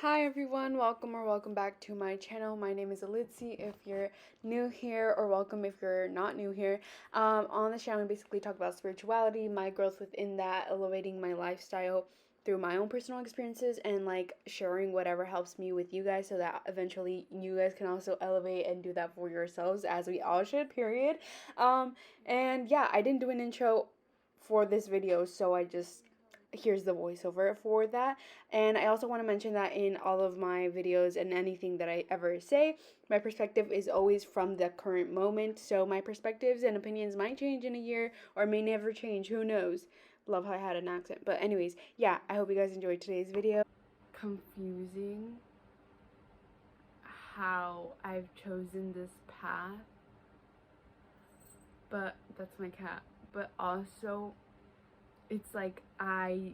Hi everyone, welcome back to my channel. My name is Elitzi if you're new here, or welcome if you're not new here. On this channel we basically talk about spirituality, my growth within that, elevating my lifestyle through my own personal experiences, and like sharing whatever helps me with you guys so that eventually you guys can also elevate and do that for yourselves, as we all should, period. And yeah, I didn't do an intro for this video, so here's the voiceover for that. And I also want to mention that in all of my videos and anything that I ever say, my perspective is always from the current moment. So my perspectives and opinions might change in a year or may never change. Who knows? Love how I had an accent. But anyways, yeah, I hope you guys enjoyed today's video. Confusing how I've chosen this path. But that's my cat. But also, it's like I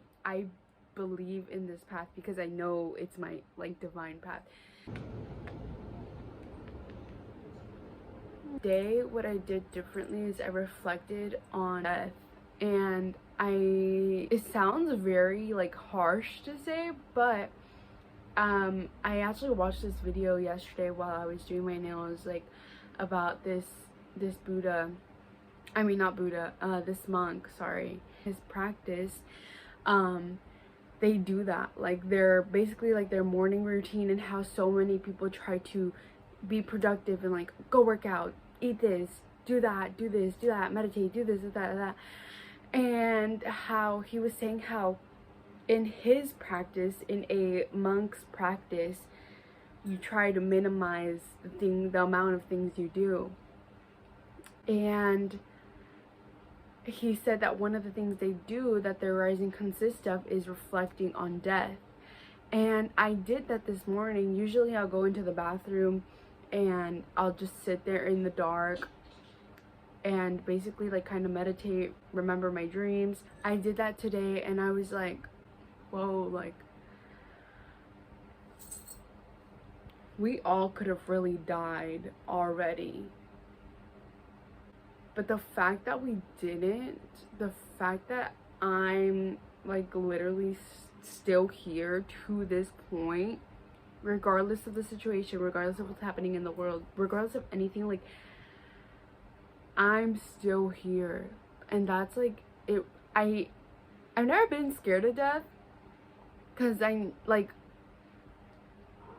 believe in this path because I know it's my like divine path. Today, what I did differently is I reflected on death, and it sounds very like harsh to say, but I actually watched this video yesterday while I was doing my nails, like about this Buddha, I mean not Buddha, this monk, sorry, his practice. They do that, like they're basically like their morning routine, and how so many people try to be productive and like go work out, eat this, do that, do this, do that, meditate, do this, do that. And how he was saying how in his practice, in a monk's practice, you try to minimize the amount of things you do. And he said that one of the things they do, that their rising consists of, is reflecting on death. And I did that this morning. Usually I'll go into the bathroom and I'll just sit there in the dark and basically like kind of meditate, remember my dreams. I did that today and I was like, whoa, like we all could have really died already. But the fact that we didn't, the fact that I'm like literally still here to this point, regardless of the situation, regardless of what's happening in the world, regardless of anything, like I'm still here. And that's like it. I've never been scared of death, because I'm like,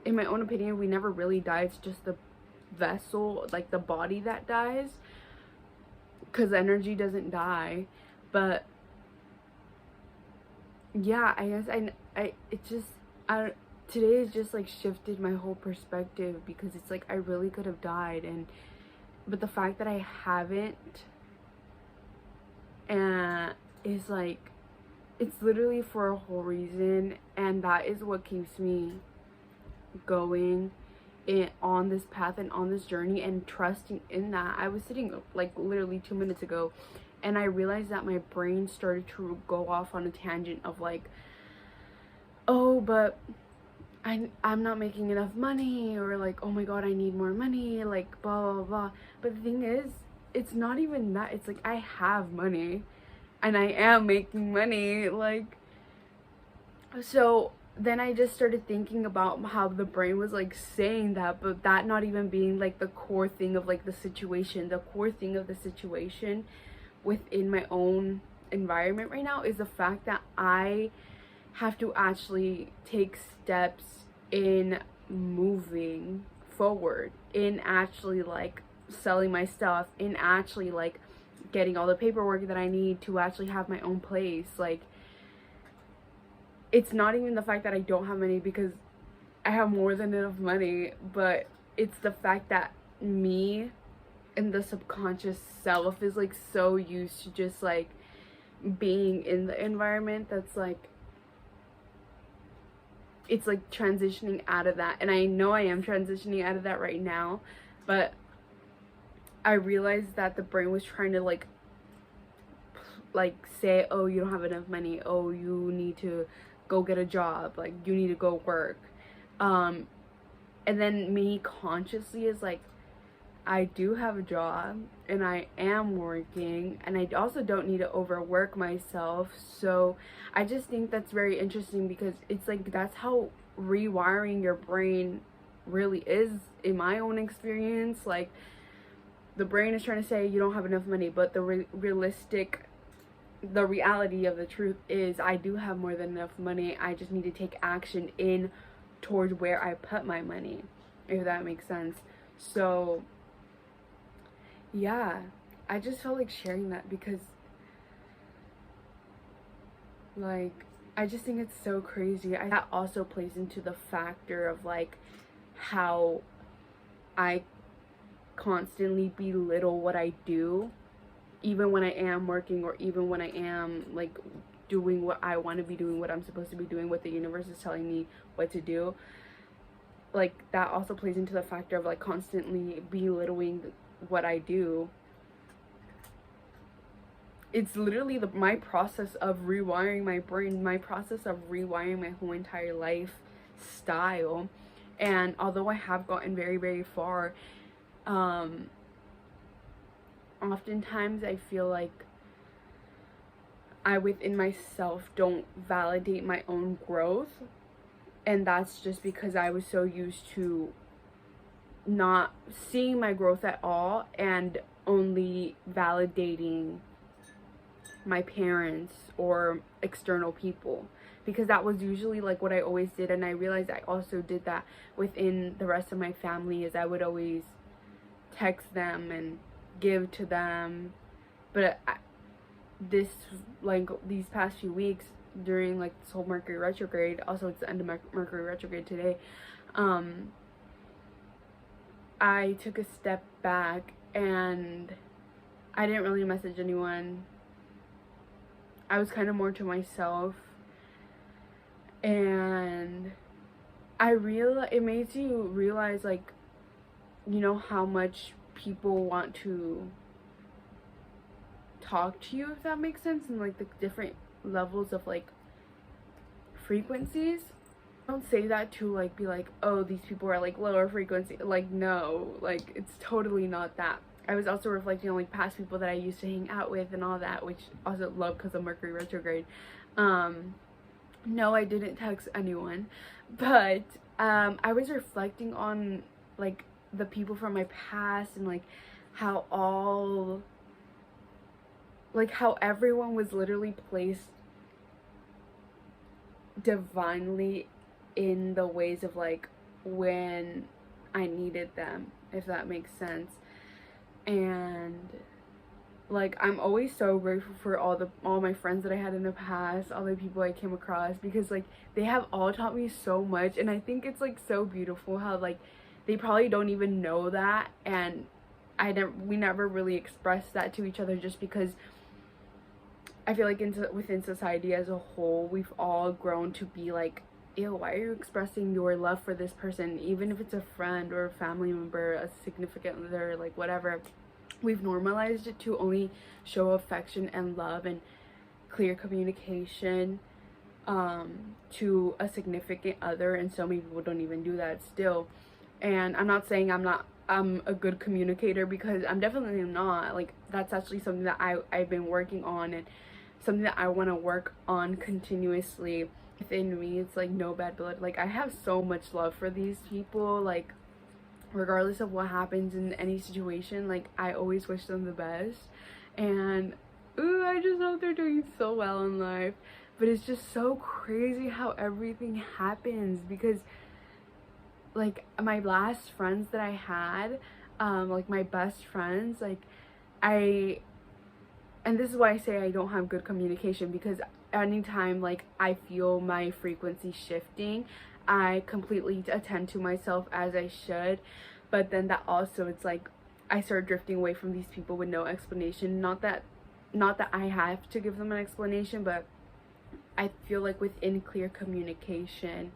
in my own opinion, we never really die. It's just the vessel, like the body, that dies, because energy doesn't die. But yeah, I guess today has just like shifted my whole perspective, because it's like I really could have died, but the fact that I haven't is like, it's literally for a whole reason, and that is what keeps me going on this path and on this journey, and trusting in that. I was sitting like literally 2 minutes ago and I realized that my brain started to go off on a tangent of like, oh, but I'm not making enough money, or like, oh my god, I need more money, like blah blah blah. But the thing is, it's not even that. It's like I have money and I am making money, like. So then I just started thinking about how the brain was like saying that, but that not even being like the core thing of like the situation. The core thing of the situation within my own environment right now is the fact that I have to actually take steps in moving forward, in actually like selling my stuff, in actually like getting all the paperwork that I need to actually have my own place. Like, it's not even the fact that I don't have money, because I have more than enough money, but it's the fact that me and the subconscious self is like so used to just like being in the environment that's like, it's like transitioning out of that. And I know I am transitioning out of that right now, but I realized that the brain was trying to like say, oh, you don't have enough money, oh, you need to go get a job, like you need to go work. And then me consciously is like, I do have a job and I am working, and I also don't need to overwork myself. So I just think that's very interesting, because it's like that's how rewiring your brain really is, in my own experience. Like, the brain is trying to say you don't have enough money, but the reality of the truth is I do have more than enough money. I just need to take action in towards where I put my money, if that makes sense. So yeah, I just felt like sharing that because, like, I just think it's so crazy. That also plays into the factor of like how I constantly belittle what I do, even when I am working, or even when I am like doing what I want to be doing, what I'm supposed to be doing, what the universe is telling me what to do. Like, that also plays into the factor of like constantly belittling what I do. It's literally my process of rewiring my brain, my process of rewiring my whole entire lifestyle. And although I have gotten very, very far, oftentimes I feel like I within myself don't validate my own growth, and that's just because I was so used to not seeing my growth at all and only validating my parents or external people, because that was usually like what I always did. And I realized I also did that within the rest of my family, is I would always text them and give to them. But these past few weeks, during like this whole Mercury retrograde, also it's the end of Mercury retrograde today, I took a step back and I didn't really message anyone. I was kind of more to myself, and it makes you realize, like, you know, how much people want to talk to you, if that makes sense, and like the different levels of like frequencies. I don't say that to like be like, oh, these people are like lower frequency. Like, no, like it's totally not that. I was also reflecting on like past people that I used to hang out with and all that, which also love because of Mercury retrograde. No, I didn't text anyone, but I was reflecting on like the people from my past, and like how everyone was literally placed divinely in the ways of like when I needed them, if that makes sense. And like, I'm always so grateful for all my friends that I had in the past, all the people I came across, because like they have all taught me so much. And I think it's like so beautiful how like they probably don't even know that, and we never really expressed that to each other, just because I feel like within society as a whole, we've all grown to be like, ew, why are you expressing your love for this person, even if it's a friend or a family member, a significant other, like whatever. We've normalized it to only show affection and love and clear communication to a significant other, and so many people don't even do that still. And I'm not saying I'm a good communicator, because I'm definitely not. Like, that's actually something that I've been working on, and something that I want to work on continuously within me. It's like no bad blood. Like, I have so much love for these people, like regardless of what happens in any situation. Like, I always wish them the best, and I just hope they're doing so well in life. But it's just so crazy how everything happens, because like my last friends that I had, like my best friends, like and this is why I say I don't have good communication, because anytime like I feel my frequency shifting, I completely attend to myself as I should. But then that also, it's like I start drifting away from these people with no explanation. Not that I have to give them an explanation, but I feel like within clear communication,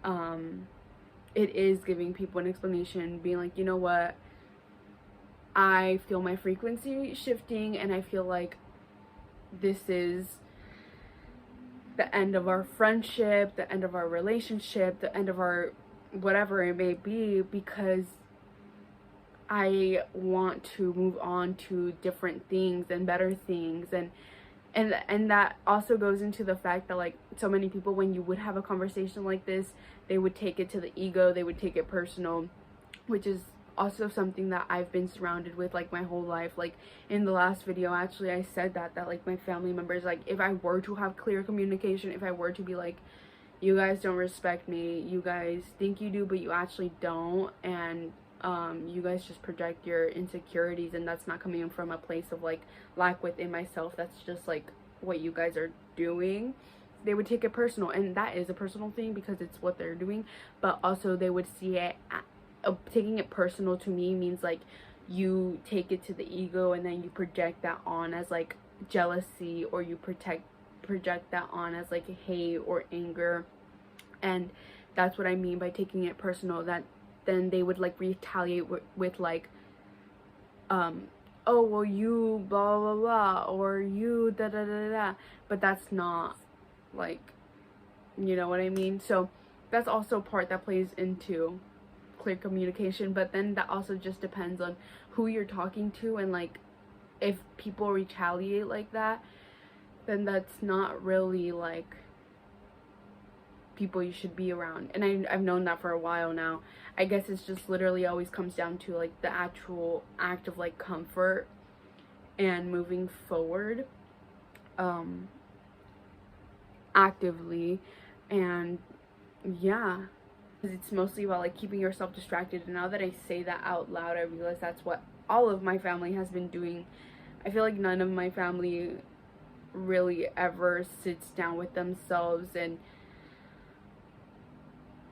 it is giving people an explanation, being like, you know what, I feel my frequency shifting, and I feel like this is the end of our friendship, the end of our relationship, the end of our whatever it may be, because I want to move on to different things and better things, And that also goes into the fact that like so many people, when you would have a conversation like this, they would take it to the ego, they would take it personal, which is also something that I've been surrounded with like my whole life. Like in the last video actually I said that like my family members, like if I were to have clear communication, if I were to be like, you guys don't respect me, you guys think you do but you actually don't, and you guys just project your insecurities, and that's not coming from a place of like lack within myself, that's just like what you guys are doing, they would take it personal. And that is a personal thing because it's what they're doing, but also they would see it taking it personal to me means like you take it to the ego and then you project that on as like jealousy, or you project that on as like hate or anger. And that's what I mean by taking it personal, that then they would like retaliate with like oh well you blah blah blah, or you da da da da, but that's not like, you know what I mean. So that's also part that plays into clear communication, but then that also just depends on who you're talking to, and like if people retaliate like that, then that's not really like people you should be around. And I've known that for a while now. I guess it's just literally always comes down to like the actual act of like comfort and moving forward actively. And yeah, it's mostly about like keeping yourself distracted. And now that I say that out loud, I realize that's what all of my family has been doing. I feel like none of my family really ever sits down with themselves and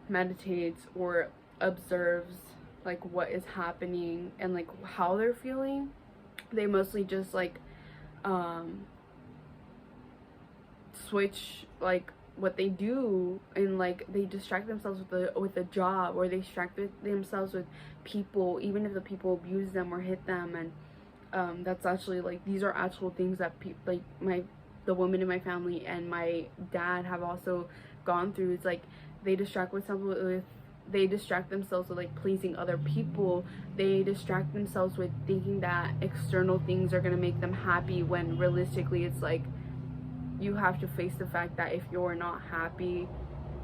meditates or observes like what is happening and like how they're feeling. They mostly just like switch like what they do, and like they distract themselves with a job, or they distract themselves with people, even if the people abuse them or hit them. And that's actually like, these are actual things that like the women in my family and my dad have also gone through. It's like they distract themselves with like pleasing other people. They distract themselves with thinking that external things are going to make them happy, when realistically it's like you have to face the fact that if you're not happy,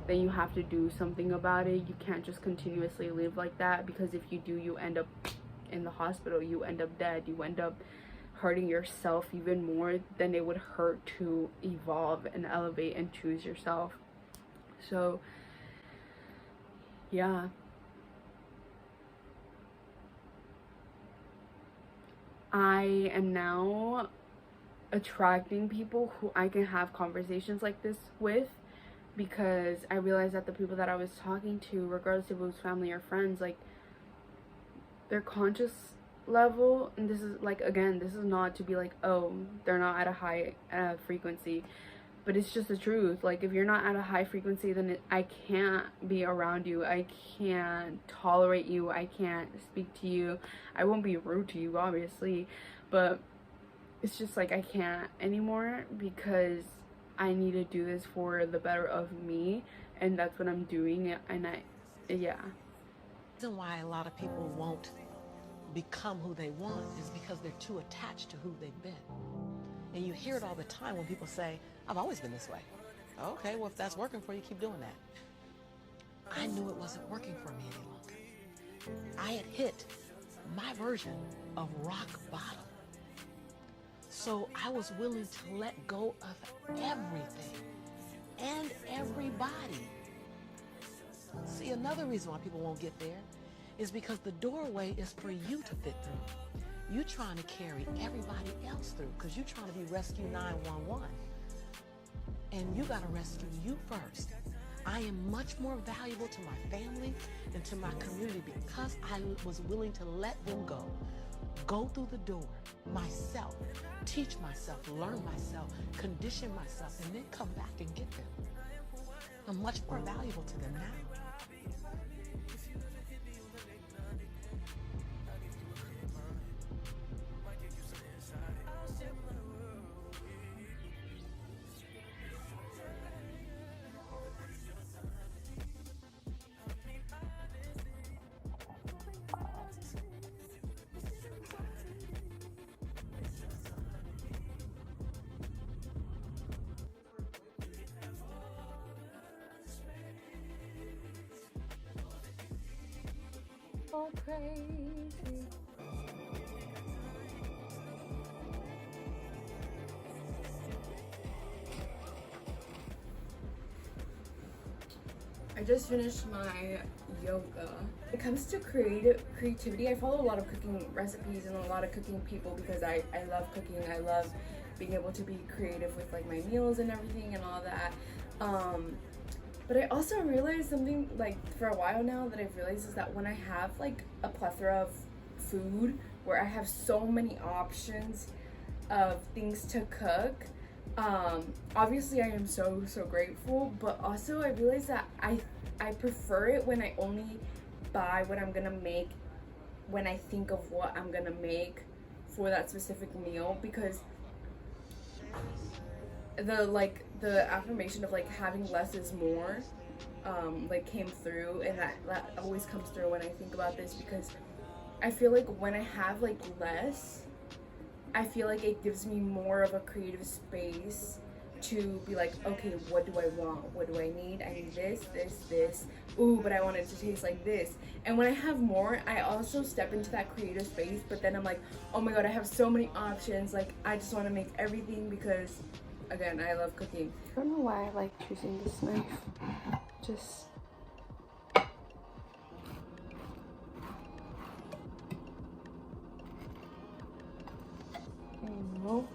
then you have to do something about it. You can't just continuously live like that, because if you do, you end up in the hospital, you end up dead, you end up hurting yourself even more than it would hurt to evolve and elevate and choose yourself. So yeah, I am now attracting people who I can have conversations like this with, because I realized that the people that I was talking to, regardless if it was family or friends, like their conscious level, and this is like, again, this is not to be like, oh, they're not at a high frequency, but it's just the truth. Like if you're not at a high frequency, then I can't be around you, I can't tolerate you, I can't speak to you. I won't be rude to you obviously, but it's just like I can't anymore, because I need to do this for the better of me, and that's what I'm doing. And yeah. The reason why a lot of people won't become who they want is because they're too attached to who they've been. And you hear it all the time when people say, I've always been this way. Okay, well, if that's working for you, keep doing that. I knew it wasn't working for me any longer. I had hit my version of rock bottom. So I was willing to let go of everything and everybody. See, another reason why people won't get there is because the doorway is for you to fit through. You're trying to carry everybody else through because you're trying to be Rescue 911. And you got to rescue you first. I am much more valuable to my family and to my community because I was willing to let them go through the door myself, teach myself, learn myself, condition myself, and then come back and get them. I'm much more valuable to them now. All crazy. I just finished my yoga. When it comes to creativity, I follow a lot of cooking recipes and a lot of cooking people because I love cooking. I love being able to be creative with like my meals and everything and all that. But I also realized something, like, for a while now that I've realized is that when I have like a plethora of food where I have so many options of things to cook, obviously I am so grateful, but also I realize that I prefer it when I only buy what I'm gonna make when I think of what I'm gonna make for that specific meal, because the affirmation of like having less is more like came through, and that always comes through when I think about this, because I feel like when I have like less, I feel like it gives me more of a creative space to be like, okay, what do I want? What do I need? I need this. Ooh, but I want it to taste like this. And when I have more, I also step into that creative space, but then I'm like, oh my god, I have so many options. Like, I just want to make everything because, again, I love cooking. I don't know why I like choosing this knife. Just... No.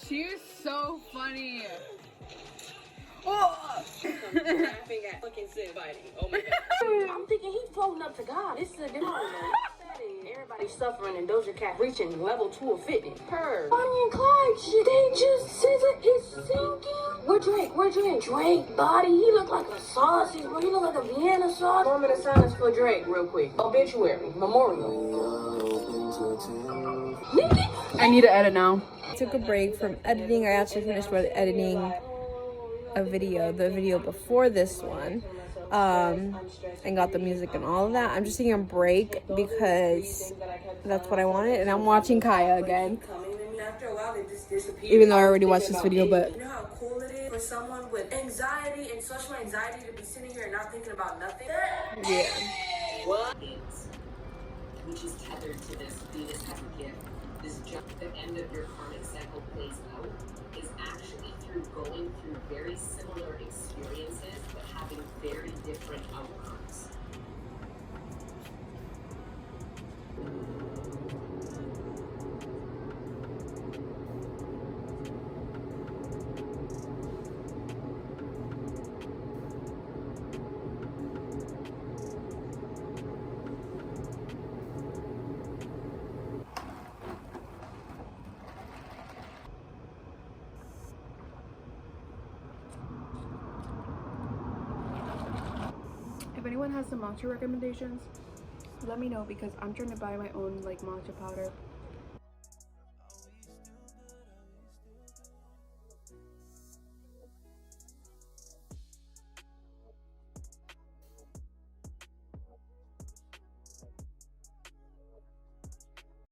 She is so funny. Oh! Laughing at fucking Sid fighting. Oh my god. I'm thinking he's floating up to God. It's a different one. Everybody's suffering and Doja Cat reaching level 2 of fitness. Her. Bonnie and Clyde shit. They just SZA is sinking. Where Drake? Drake body. He look like a sausage, bro. He look like a Vienna sauce. Moment of silence for Drake, real quick. Obituary. Memorial. I need to edit now. Took a break from editing. I actually finished editing the video before this one, and got the music and all of that. I'm just taking a break because that's what I wanted, and I'm watching Kaya again, even though I already watched this video. But you know how cool it is for someone with anxiety and social anxiety to be sitting here and not thinking about nothing? yeah. What? Which is tethered to this Venus as a gift. This jump, the end of your karmic cycle plays out, is actually through going through very similar experiences but having very different outcomes. If anyone has some matcha recommendations, let me know, because I'm trying to buy my own like matcha powder.